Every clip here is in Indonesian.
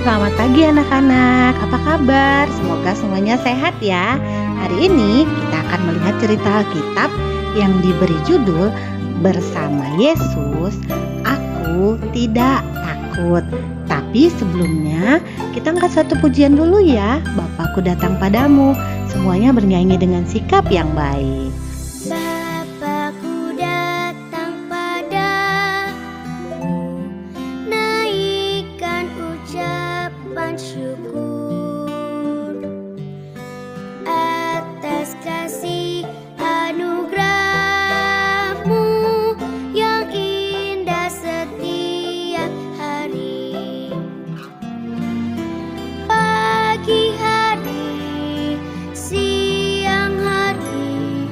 Selamat pagi anak-anak, apa kabar? Semoga semuanya sehat ya. Hari ini kita akan melihat cerita Alkitab yang diberi judul Bersama Yesus, Aku Tidak Takut. Tapi sebelumnya kita angkat satu pujian dulu ya. Bapakku datang padamu, semuanya bernyanyi dengan sikap yang baik. Bapakku datang padamu, naikkan ucapan syukur atas kasih anugerahmu yang indah setiap hari. Pagi hari, siang hari,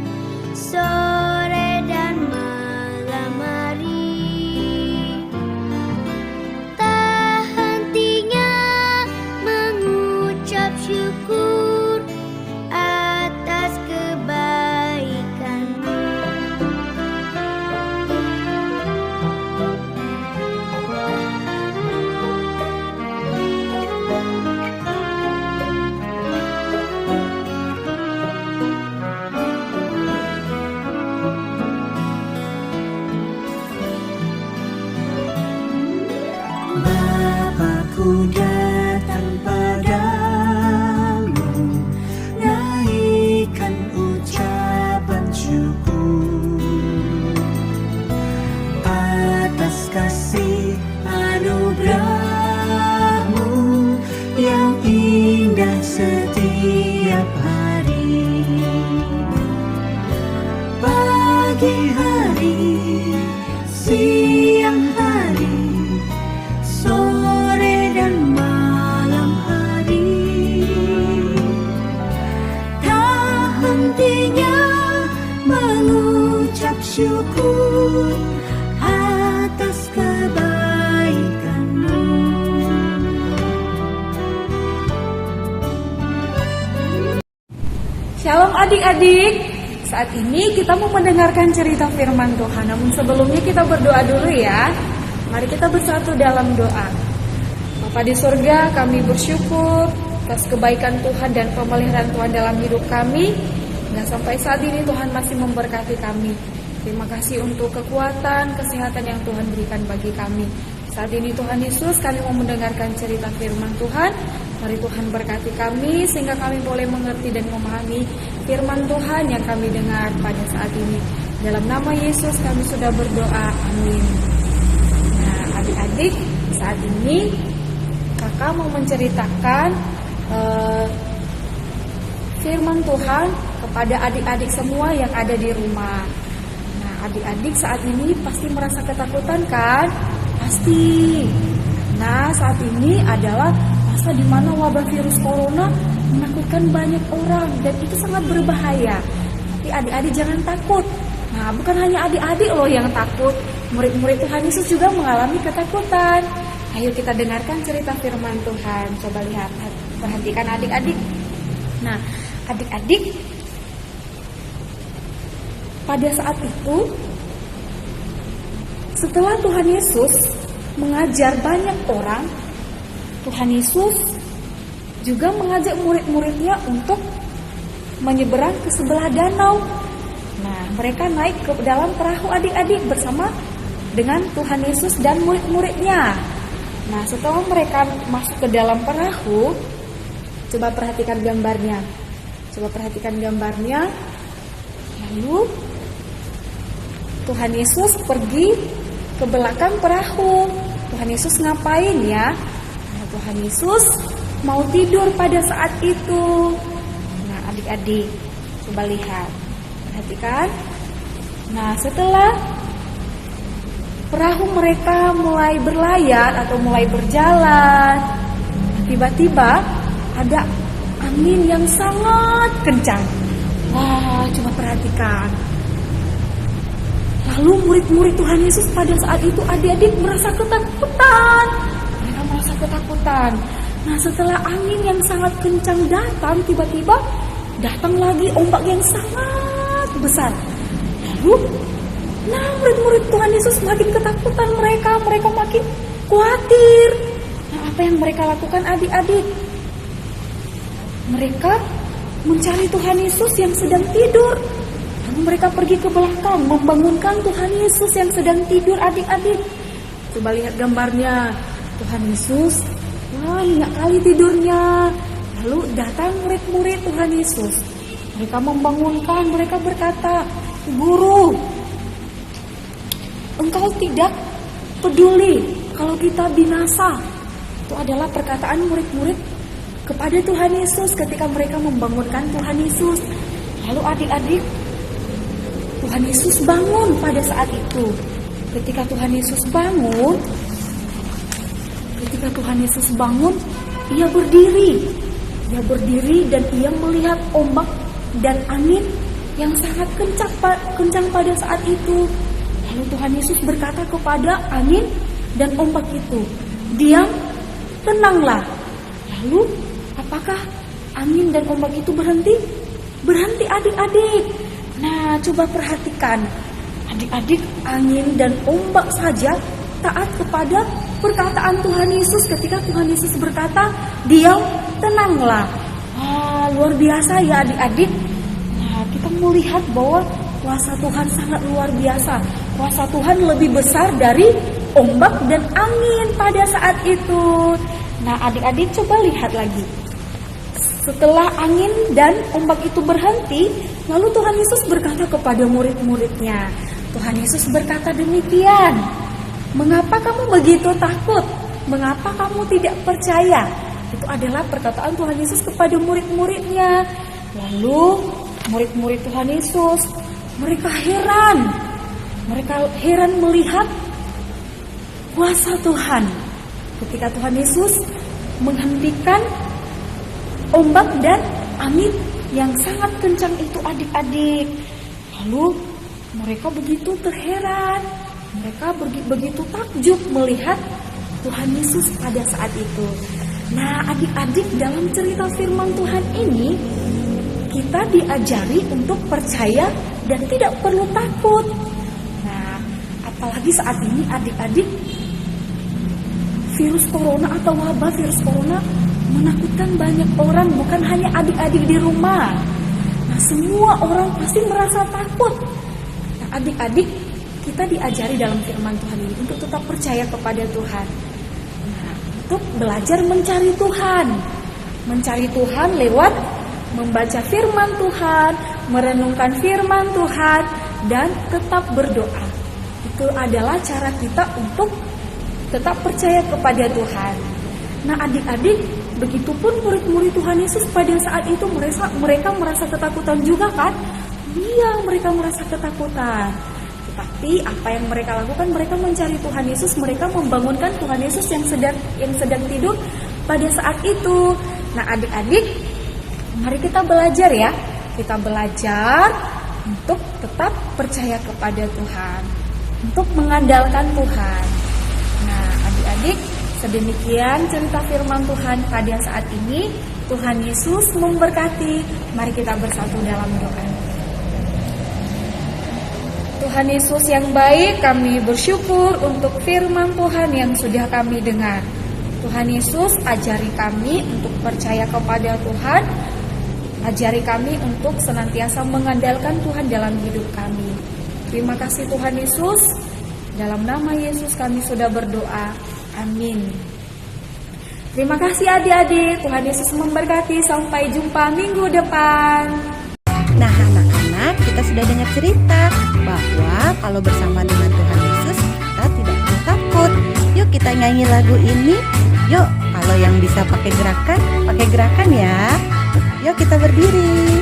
sore dan malam hari, tak hentinya mengucap syukur atas kebaikanmu. Bapakku datang padamu, naikkan ucapan syukur atas kasih anugerahmu yang indah setiap hari. Pagi hari, siang hari, sore dan malam hari, tak hentinya mengucap syukur atas kebaikanmu. Shalom adik-adik. Saat ini kita mau mendengarkan cerita firman Tuhan. Namun sebelumnya kita berdoa dulu ya. Mari kita bersatu dalam doa. Bapa di surga, kami bersyukur atas kebaikan Tuhan dan pemeliharaan Tuhan dalam hidup kami. Dan sampai saat ini Tuhan masih memberkati kami. Terima kasih untuk kekuatan, kesehatan yang Tuhan berikan bagi kami. Saat ini Tuhan Yesus, kami mau mendengarkan cerita firman Tuhan. Mari Tuhan berkati kami sehingga kami boleh mengerti dan memahami firman Tuhan yang kami dengar pada saat ini. Dalam nama Yesus kami sudah berdoa. Amin. Nah, adik-adik, saat ini kakak mau menceritakan firman Tuhan kepada adik-adik semua yang ada di rumah. Nah, adik-adik saat ini pasti merasa ketakutan kan? Pasti. Nah, saat ini adalah masa di mana wabah virus corona menakutkan banyak orang dan itu sangat berbahaya. Tapi adik-adik jangan takut. Nah, bukan hanya adik-adik loh yang takut. Murid-murid Tuhan Yesus juga mengalami ketakutan. Ayo kita dengarkan cerita firman Tuhan. Coba lihat, perhatikan adik-adik. Nah, adik-adik, pada saat itu, setelah Tuhan Yesus mengajar banyak orang, Tuhan Yesus juga mengajak murid-muridnya untuk menyeberang ke sebelah danau. Nah, mereka naik ke dalam perahu adik-adik bersama dengan Tuhan Yesus dan murid-muridnya. Nah, setelah mereka masuk ke dalam perahu, coba perhatikan gambarnya. Lalu Tuhan Yesus pergi ke belakang perahu. Tuhan Yesus ngapain ya? Nah, Tuhan Yesus mau tidur pada saat itu. Nah, adik-adik, coba lihat. Perhatikan. Nah, setelah perahu mereka mulai berlayar atau mulai berjalan, tiba-tiba ada angin yang sangat kencang. Wah, coba perhatikan. Lalu murid-murid Tuhan Yesus pada saat itu adik-adik merasa ketakutan. Mereka merasa ketakutan. Nah, setelah angin yang sangat kencang datang, tiba-tiba datang lagi ombak yang sangat besar. Lalu, murid-murid Tuhan Yesus makin ketakutan, mereka makin khawatir. Nah, Apa yang mereka lakukan adik-adik? Mereka mencari Tuhan Yesus yang sedang tidur. Lalu mereka pergi ke belakang membangunkan Tuhan Yesus yang sedang tidur adik-adik. Coba lihat gambarnya. Tuhan Yesus, wah nyenyak kali tidurnya. Lalu datang murid-murid Tuhan Yesus. Mereka membangunkan, mereka berkata, Guru, Engkau tidak peduli kalau kita binasa. Itu adalah perkataan murid-murid kepada Tuhan Yesus ketika mereka membangunkan Tuhan Yesus. Lalu adik-adik, Tuhan Yesus bangun pada saat itu. Ketika Tuhan Yesus bangun, ia berdiri. Ia berdiri dan ia melihat ombak dan angin yang sangat kencang pada saat itu. Lalu Tuhan Yesus berkata kepada angin dan ombak itu, "Diam, tenanglah." Lalu apakah angin dan ombak itu berhenti? Berhenti adik-adik. Nah, coba perhatikan. Adik-adik, angin dan ombak saja taat kepada perkataan Tuhan Yesus ketika Tuhan Yesus berkata, "Diam, tenanglah." Wah, luar biasa ya adik-adik. Nah, kita melihat bahwa kuasa Tuhan sangat luar biasa. Kuasa Tuhan lebih besar dari ombak dan angin pada saat itu. Nah, adik-adik coba lihat lagi. Setelah angin dan ombak itu berhenti, lalu Tuhan Yesus berkata kepada murid-muridnya. Tuhan Yesus berkata demikian, "Mengapa kamu begitu takut? Mengapa kamu tidak percaya?" Itu adalah perkataan Tuhan Yesus kepada murid-muridnya. Lalu murid-murid Tuhan Yesus, mereka heran. Mereka heran melihat kuasa Tuhan. Ketika Tuhan Yesus menghentikan ombak dan angin yang sangat kencang itu adik-adik. Lalu mereka begitu terheran. Mereka begitu takjub melihat Tuhan Yesus pada saat itu. Nah, adik-adik, dalam cerita firman Tuhan ini kita diajari untuk percaya dan tidak perlu takut. Nah, apalagi saat ini adik-adik, virus corona atau wabah virus corona menakutkan banyak orang, bukan hanya adik-adik di rumah. Nah, semua orang pasti merasa takut. Nah, adik-adik, kita diajari dalam firman Tuhan ini untuk tetap percaya kepada Tuhan. Nah, untuk belajar mencari Tuhan. Mencari Tuhan lewat membaca firman Tuhan, merenungkan firman Tuhan, dan tetap berdoa. Itu adalah cara kita untuk tetap percaya kepada Tuhan. Nah, adik-adik, begitupun murid-murid Tuhan Yesus pada saat itu mereka merasa ketakutan juga kan? Iya, mereka merasa ketakutan. Tetapi apa yang mereka lakukan? Mereka mencari Tuhan Yesus, mereka membangunkan Tuhan Yesus yang sedang tidur pada saat itu. Nah, adik-adik, mari kita belajar ya. Kita belajar untuk tetap percaya kepada Tuhan, untuk mengandalkan Tuhan. Nah, adik-adik, sedemikian cerita firman Tuhan pada saat ini. Tuhan Yesus memberkati. Mari kita bersatu dalam doa. Tuhan Yesus yang baik, kami bersyukur untuk firman Tuhan yang sudah kami dengar. Tuhan Yesus, ajari kami untuk percaya kepada Tuhan. Ajari kami untuk senantiasa mengandalkan Tuhan dalam hidup kami. Terima kasih Tuhan Yesus. Dalam nama Yesus kami sudah berdoa. Amin. Terima kasih adik-adik. Tuhan Yesus memberkati. Sampai jumpa minggu depan. Nah, anak-anak, kita sudah dengar cerita bahwa kalau bersama dengan Tuhan Yesus kita tidak perlu takut. Yuk kita nyanyi lagu ini. Yuk, kalau yang bisa pakai gerakan ya. Yuk kita berdiri.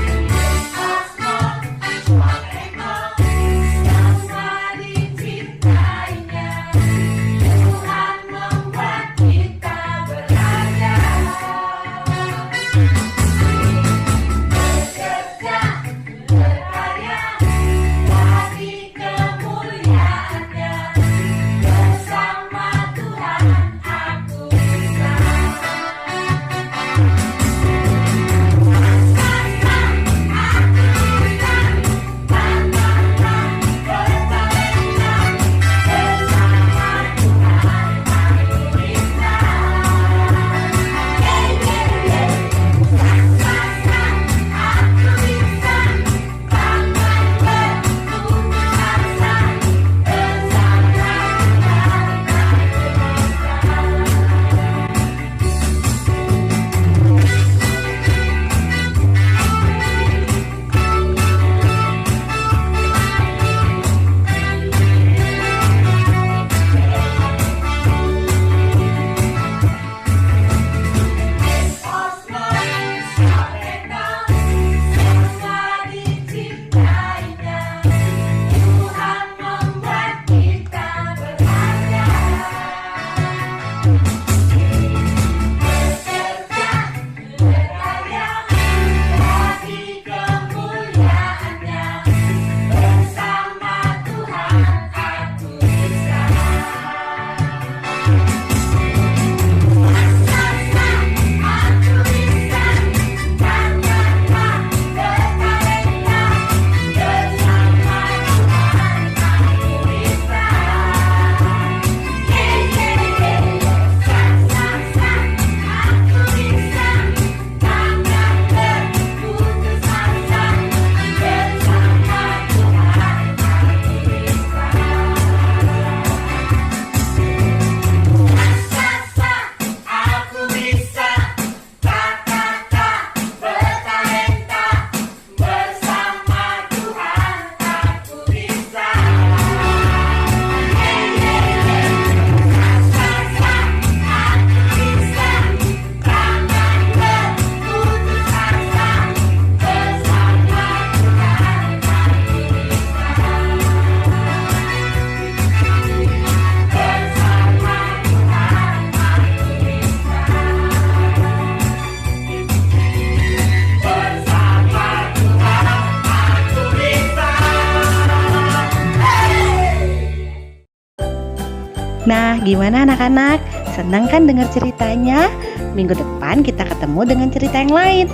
Nah, gimana anak-anak? Senang kan dengar ceritanya? Minggu depan kita ketemu dengan cerita yang lain.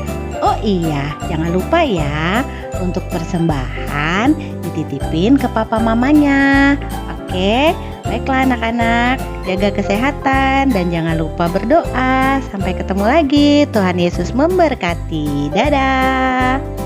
Oh iya, jangan lupa ya, untuk persembahan dititipin ke papa mamanya. Oke, baiklah anak-anak, jaga kesehatan dan jangan lupa berdoa. Sampai ketemu lagi, Tuhan Yesus memberkati. Dadah.